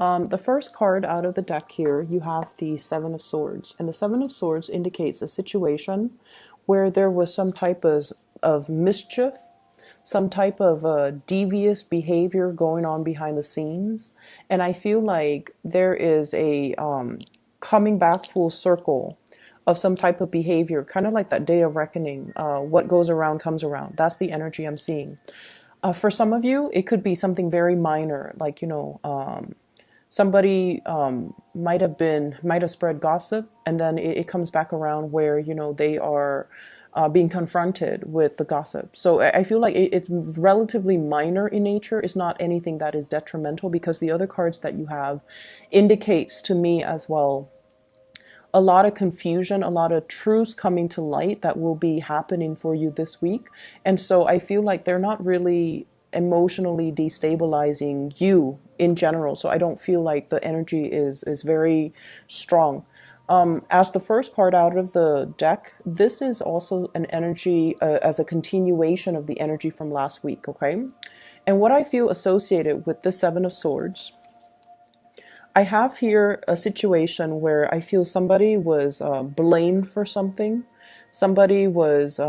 The first card out of the deck here, you have the Seven of Swords. And the Seven of Swords indicates a situation where there was some type of mischief, some type of devious behavior going on behind the scenes. And I feel like there is a coming back full circle of some type of behavior, kind of like that day of reckoning. What goes around comes around. That's the energy I'm seeing. For some of you, it could be something very minor, like, somebody might have spread gossip, and then it comes back around where they are being confronted with the gossip. So I feel like it's relatively minor in nature. It's not anything that is detrimental, because the other cards that you have indicates to me as well a lot of confusion, a lot of truths coming to light that will be happening for you this week. And so I feel like they're not really emotionally destabilizing you in general. So I don't feel like the energy is very strong. As the first card out of the deck, this is also an energy as a continuation of the energy from last week, okay? And what I feel associated with the Seven of Swords, I have here a situation where I feel somebody was blamed for something. Somebody was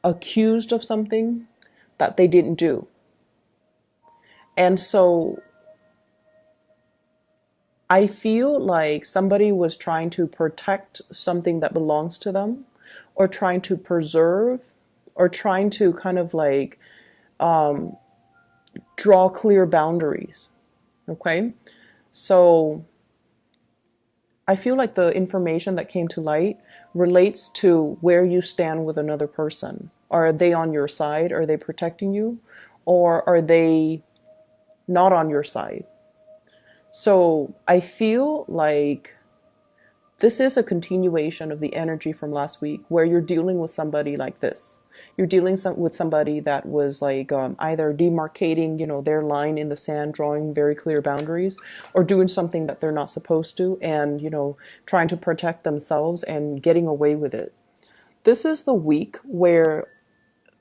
accused of something that they didn't do. And so I feel like somebody was trying to protect something that belongs to them, or trying to preserve, or trying to kind of like draw clear boundaries. Okay? So I feel like the information that came to light relates to where you stand with another person. Are they on your side? Are they protecting you? Or are they not on your side? So I feel like this is a continuation of the energy from last week, where you're dealing with somebody like this. You're dealing with somebody that was like either demarcating, their line in the sand, drawing very clear boundaries, or doing something that they're not supposed to, and, trying to protect themselves and getting away with it. This is the week where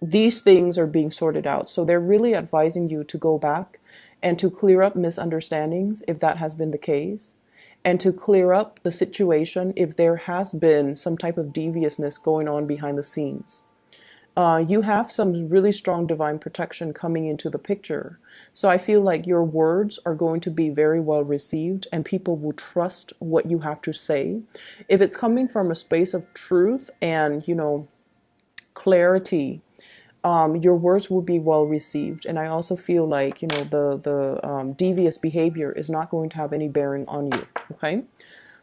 these things are being sorted out. So they're really advising you to go back and to clear up misunderstandings, if that has been the case, and to clear up the situation if there has been some type of deviousness going on behind the scenes. You have some really strong divine protection coming into the picture. So I feel like your words are going to be very well received, and people will trust what you have to say. If it's coming from a space of truth and, clarity, your words will be well received. And I also feel like, the devious behavior is not going to have any bearing on you. Okay.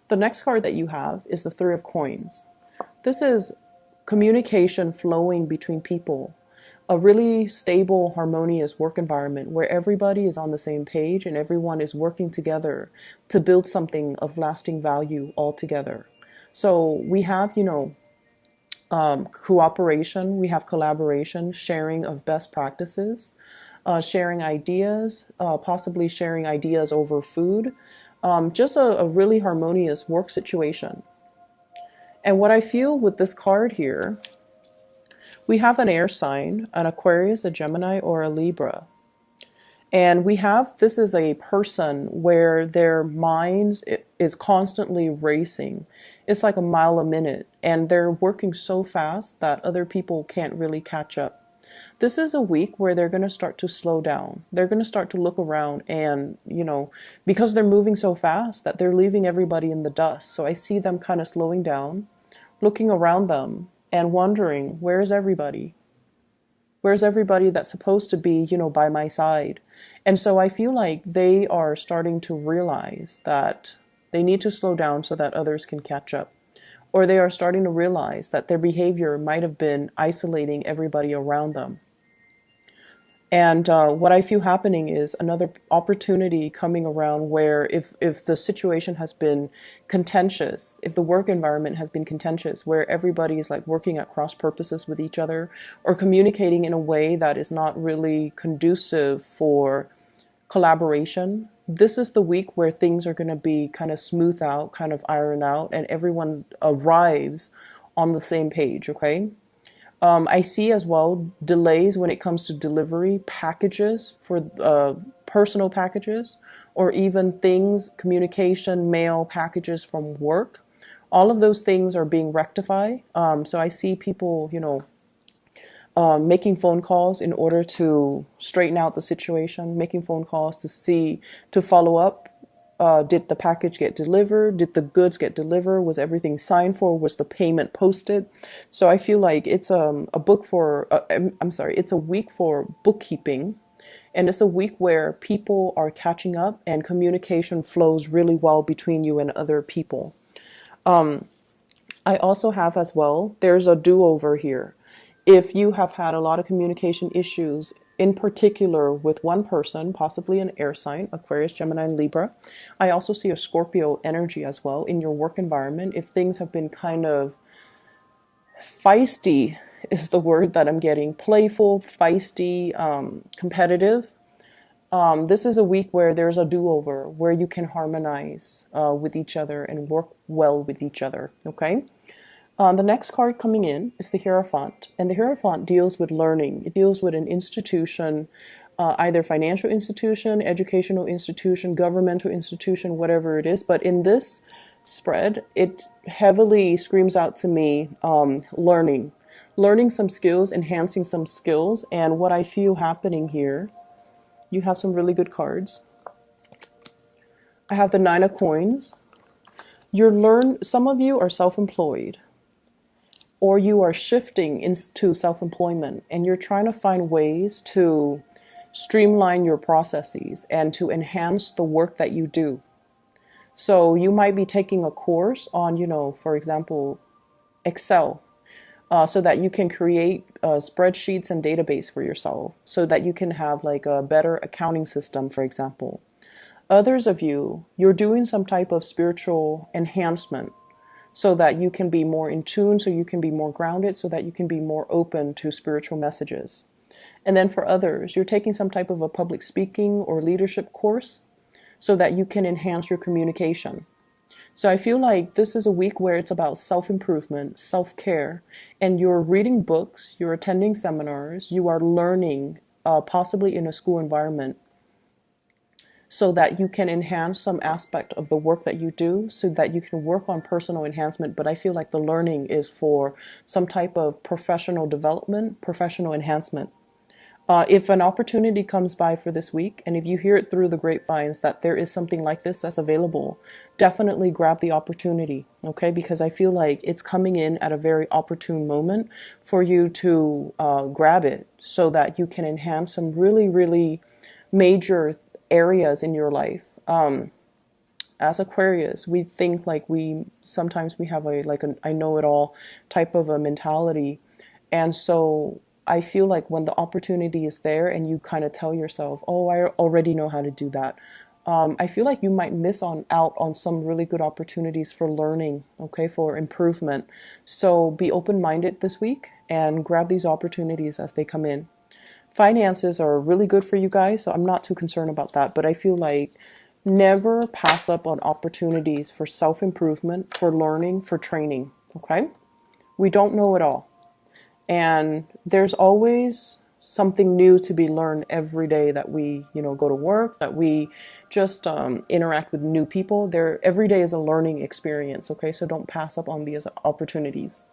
The next card that you have is the Three of Coins. This is communication flowing between people, a really stable, harmonious work environment where everybody is on the same page and everyone is working together to build something of lasting value all together. So we have, cooperation, we have collaboration, sharing of best practices, sharing ideas, possibly sharing ideas over food, just a really harmonious work situation. And what I feel with this card here, we have an air sign, an Aquarius, a Gemini, or a Libra. And we have, this is a person where their mind is constantly racing. It's like a mile a minute, and they're working so fast that other people can't really catch up. This is a week where they're going to start to slow down. They're going to start to look around and, because they're moving so fast that they're leaving everybody in the dust. So I see them kind of slowing down, looking around them and wondering, where's everybody? Where's everybody that's supposed to be, by my side? And so I feel like they are starting to realize that they need to slow down so that others can catch up. Or they are starting to realize that their behavior might have been isolating everybody around them. And what I feel happening is another opportunity coming around where if the situation has been contentious, if the work environment has been contentious, where everybody is like working at cross purposes with each other or communicating in a way that is not really conducive for collaboration, this is the week where things are going to be kind of smooth out, kind of iron out, and everyone arrives on the same page, okay? I see as well delays when it comes to delivery packages for personal packages or even things, communication, mail, packages from work. All of those things are being rectified. So I see people, making phone calls in order to straighten out the situation, making phone calls to follow up. Did the package get delivered? Did the goods get delivered? Was everything signed for? Was the payment posted? So I feel like it's it's a week for bookkeeping, and it's a week where people are catching up and communication flows really well between you and other people. I also have as well, there's a do-over here. If you have had a lot of communication issues, in particular with one person, possibly an air sign, Aquarius, Gemini, and Libra, I also see a Scorpio energy as well in your work environment. If things have been kind of feisty, is the word that I'm getting, playful, feisty, competitive, this is a week where there's a do-over, where you can harmonize with each other and work well with each other, okay? The next card coming in is the Hierophant, and the Hierophant deals with learning. It deals with an institution, either financial institution, educational institution, governmental institution, whatever it is. But in this spread, it heavily screams out to me learning some skills, enhancing some skills. And what I feel happening here, you have some really good cards. I have the Nine of Coins. Some of you are self-employed, or you are shifting into self-employment, and you're trying to find ways to streamline your processes and to enhance the work that you do. So you might be taking a course on, for example, Excel, so that you can create spreadsheets and database for yourself, so that you can have like a better accounting system, for example. Others of you, you're doing some type of spiritual enhancement, so that you can be more in tune, so you can be more grounded, so that you can be more open to spiritual messages. And then for others, you're taking some type of a public speaking or leadership course, so that you can enhance your communication. So I feel like this is a week where it's about self-improvement, self-care, and you're reading books, you're attending seminars, you are learning, possibly in a school environment, so that you can enhance some aspect of the work that you do, so that you can work on personal enhancement. But I feel like the learning is for some type of professional development, professional enhancement. If an opportunity comes by for this week, and if you hear it through the grapevines that there is something like this that's available, definitely grab the opportunity, okay? Because I feel like it's coming in at a very opportune moment for you to grab it, so that you can enhance some really, really major areas in your life. As Aquarius, we think like sometimes we have an I know it all type of a mentality. And so I feel like when the opportunity is there and you kind of tell yourself, oh, I already know how to do that. I feel like you might miss out on some really good opportunities for learning, okay, for improvement. So be open-minded this week and grab these opportunities as they come in. Finances are really good for you guys, so I'm not too concerned about that. But I feel like never pass up on opportunities for self-improvement, for learning, for training, okay? We don't know it all. And there's always something new to be learned every day that we, go to work, that we just interact with new people. Every day is a learning experience, okay? So don't pass up on these opportunities.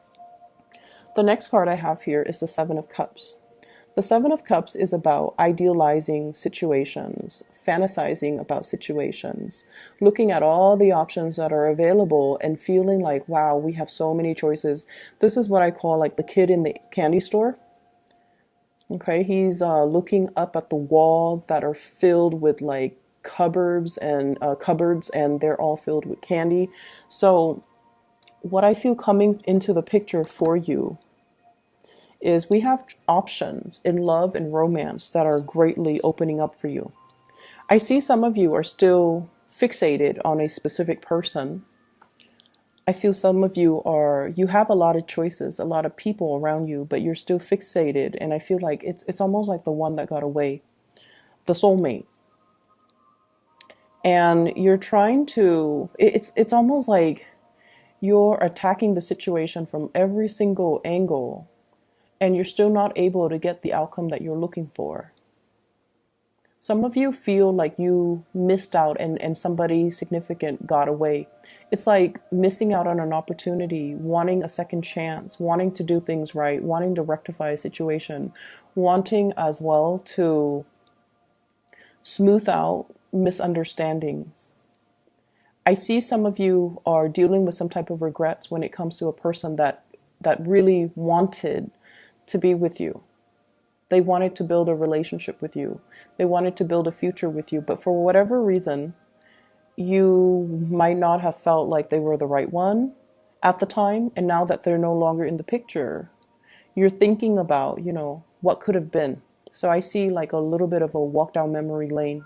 The next card I have here is the Seven of Cups. The Seven of Cups is about idealizing situations, fantasizing about situations, looking at all the options that are available and feeling like, wow, we have so many choices. This is what I call like the kid in the candy store. Okay, he's looking up at the walls that are filled with like cupboards, and they're all filled with candy. So what I feel coming into the picture for you is we have options in love and romance that are greatly opening up for you. I see some of you are still fixated on a specific person. I feel some of you have a lot of choices, a lot of people around you, but you're still fixated. And I feel like it's almost like the one that got away, the soulmate. And you're trying to, it's almost like you're attacking the situation from every single angle, and you're still not able to get the outcome that you're looking for. Some of you feel like you missed out and somebody significant got away. It's like missing out on an opportunity, wanting a second chance, wanting to do things right, wanting to rectify a situation, wanting as well to smooth out misunderstandings. I see some of you are dealing with some type of regrets when it comes to a person that really wanted to be with you. They wanted to build a relationship with you. They wanted to build a future with you. But for whatever reason, you might not have felt like they were the right one at the time. And now that they're no longer in the picture, you're thinking about, what could have been. So I see like a little bit of a walk down memory lane.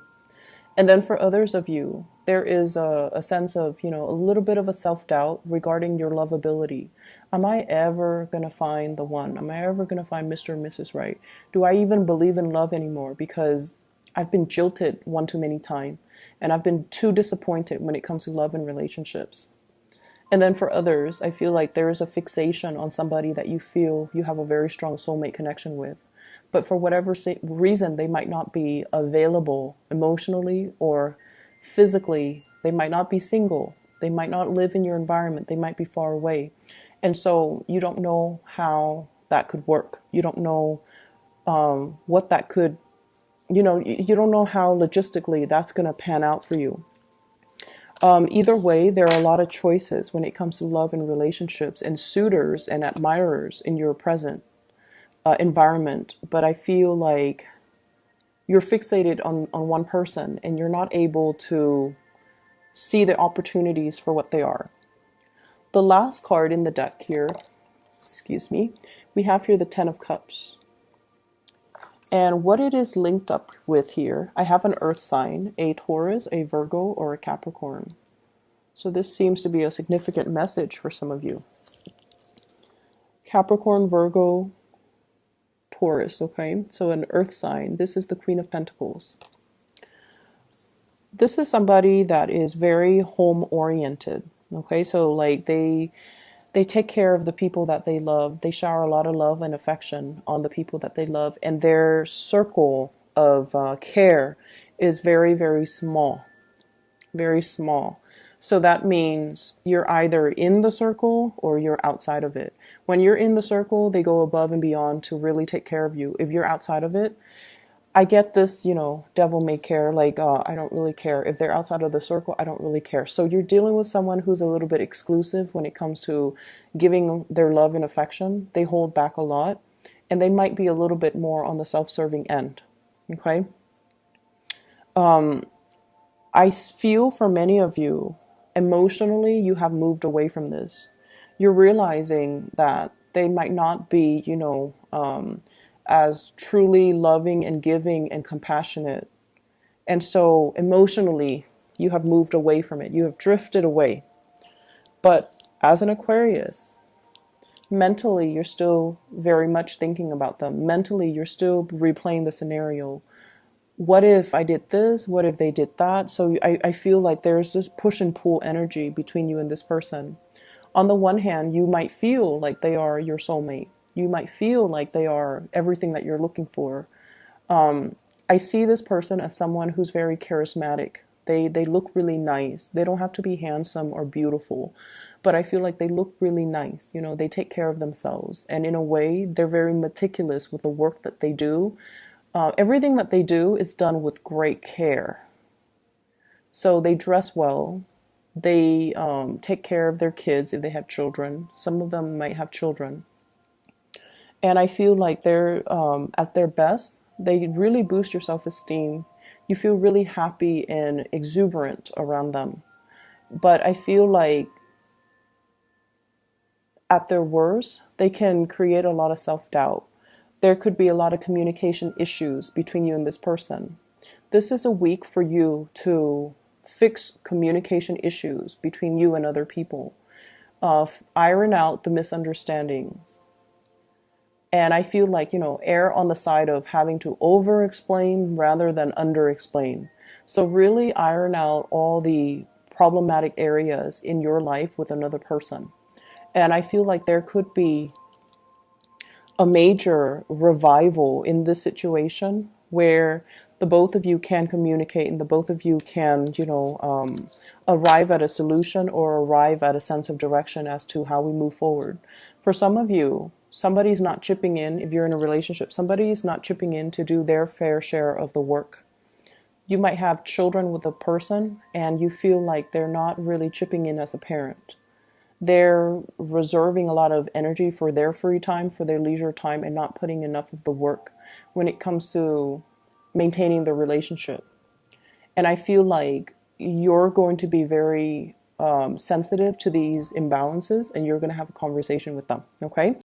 And then for others of you, there is a sense of, a little bit of a self-doubt regarding your lovability. Am I ever going to find the one? Am I ever going to find Mr. and Mrs. Right? Do I even believe in love anymore? Because I've been jilted one too many times, and I've been too disappointed when it comes to love and relationships. And then for others, I feel like there is a fixation on somebody that you feel you have a very strong soulmate connection with. But for whatever reason, they might not be available emotionally or physically. They might not be single. They might not live in your environment. They might be far away. And so you don't know how that could work. You don't know what that could, you don't know how logistically that's going to pan out for you. Either way, there are a lot of choices when it comes to love and relationships and suitors and admirers in your present environment. But I feel like you're fixated on one person and you're not able to see the opportunities for what they are. The last card in the deck here, we have here the Ten of Cups. And what it is linked up with here, I have an earth sign, a Taurus, a Virgo, or a Capricorn. So this seems to be a significant message for some of you. Capricorn, Virgo, Taurus, okay? So an earth sign. This is the Queen of Pentacles. This is somebody that is very home-oriented, okay? So like they take care of the people that they love. They shower a lot of love and affection on the people that they love. And their circle of care is very, very small. Very small. So that means you're either in the circle or you're outside of it. When you're in the circle, they go above and beyond to really take care of you. If you're outside of it, I get this, devil may care, like, I don't really care. If they're outside of the circle, I don't really care. So you're dealing with someone who's a little bit exclusive when it comes to giving their love and affection. They hold back a lot, and they might be a little bit more on the self-serving end, okay? I feel for many of you, emotionally, you have moved away from this. You're realizing that they might not be, as truly loving and giving and compassionate. And so emotionally, you have moved away from it. You have drifted away. But as an Aquarius, mentally, you're still very much thinking about them. Mentally, you're still replaying the scenario. What if I did this? What if they did that? So I feel like there's this push and pull energy between you and this person. On the one hand, you might feel like they are your soulmate. You might feel like they are everything that you're looking for. I see this person as someone who's very charismatic. They look really nice. They don't have to be handsome or beautiful, but I feel like they look really nice. They take care of themselves. And in a way, they're very meticulous with the work that they do. Everything that they do is done with great care. So they dress well. They take care of their kids if they have children. Some of them might have children. And I feel like they're at their best. They really boost your self-esteem. You feel really happy and exuberant around them. But I feel like at their worst, they can create a lot of self-doubt. There could be a lot of communication issues between you and this person. This is a week for you to fix communication issues between you and other people. Iron out the misunderstandings. And I feel like, err on the side of having to over-explain rather than under-explain. So really iron out all the problematic areas in your life with another person. And I feel like there could be a major revival in this situation where the both of you can communicate, and the both of you can, arrive at a solution or arrive at a sense of direction as to how we move forward. For some of you, somebody's not chipping in. If you're in a relationship, somebody's not chipping in to do their fair share of the work. You might have children with a person and you feel like they're not really chipping in as a parent. They're reserving a lot of energy for their free time, for their leisure time, and not putting enough of the work when it comes to maintaining the relationship. And I feel like you're going to be very sensitive to these imbalances, and you're going to have a conversation with them, okay?